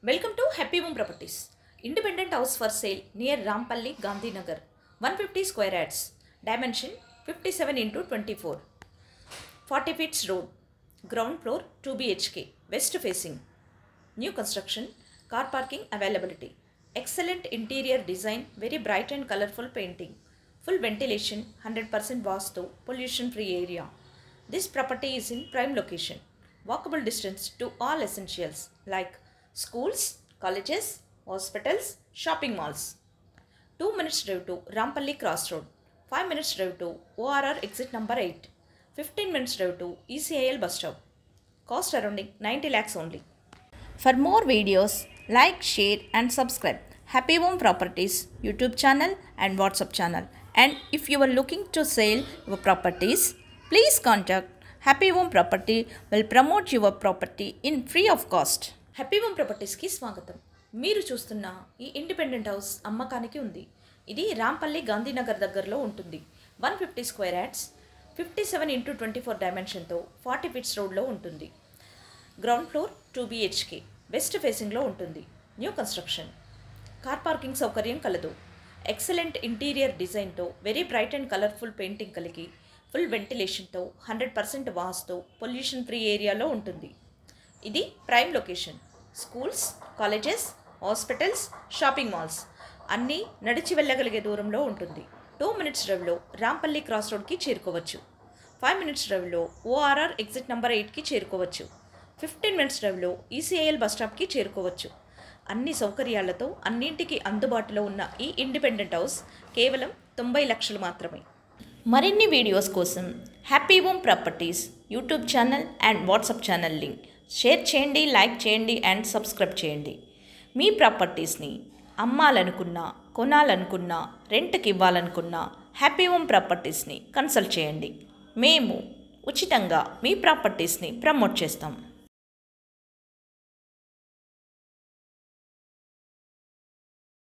Welcome to Happy Home Properties. Independent house for sale near Rampalli, Gandhinagar. 150 square yards. Dimension 57 into 24. 40 feet road. Ground floor 2 BHK. West facing. New construction. Car parking availability. Excellent interior design. Very bright and colorful painting. Full ventilation. 100% vastu. Pollution free area. This property is in prime location. Walkable distance to all essentials like schools, colleges, hospitals, shopping malls. 2 minutes drive to Rampalli Crossroad. 5 minutes drive to ORR exit number 8. 15 minutes drive to ECIL bus stop. Cost surrounding 90 lakhs only. For more videos, like, share and subscribe Happy Home Properties YouTube channel and WhatsApp channel. And if you are looking to sell your properties, please contact Happy Home Property will promote your property in free of cost. Happy home ప్రాపర్టీస్కి స్వాగతం. మీరు చూస్తున్న ఈ independent house అమ్మకానికి ఉంది. ఇది రాంపల్లి గాంధీనగర్ దగ్గరలో ఉంటుంది. 150 స్క్వేర్ యార్డ్స్ 57 ఇంటూ 24 డైమెన్షన్తో 40 ఫీట్స్ రోడ్లో ఉంటుంది. గ్రౌండ్ ఫ్లోర్ 2 BHK వెస్ట్ ఫేసింగ్లో ఉంటుంది. New construction. కార్ పార్కింగ్ సౌకర్యం కలదు. ఎక్సలెంట్ ఇంటీరియర్ డిజైన్తో very bright and colourful painting కలిగి ఫుల్ వెంటిలేషన్తో 100% వాస్తు పొల్యూషన్ ఫ్రీ ఏరియాలో ఉంటుంది. ఇది prime location. Schools, colleges, hospitals, shopping malls అన్నీ నడిచి వెళ్ళగలిగే దూరంలో ఉంటుంది. 2 మినిట్స్ డ్రైవ్లో రాంపల్లి క్రాస్ రోడ్కి చేరుకోవచ్చు. 5 మినిట్స్ డ్రైవ్లో ORR ఎగ్జిట్ నెంబర్ 8కి చేరుకోవచ్చు. 15 మినిట్స్ డ్రైవ్లో ECIL బస్ స్టాప్కి చేరుకోవచ్చు. అన్ని సౌకర్యాలతో అన్నింటికి అందుబాటులో ఉన్న ఈ ఇండిపెండెంట్ హౌస్ కేవలం 90 లక్షలు మాత్రమే. మరిన్ని వీడియోస్ కోసం happy home properties YouTube channel and WhatsApp channel link share చేయండి, లైక్ చేయండి అండ్ సబ్స్క్రైబ్ చేయండి. మీ ప్రాపర్టీస్ని అమ్మాలనుకున్నా, కొనాలనుకున్నా, రెంట్కి ఇవ్వాలనుకున్నా హ్యాపీ హోమ్ ప్రాపర్టీస్ని కన్సల్ట్ చేయండి. మేము ఉచితంగా మీ ప్రాపర్టీస్ని ప్రమోట్ చేస్తాం.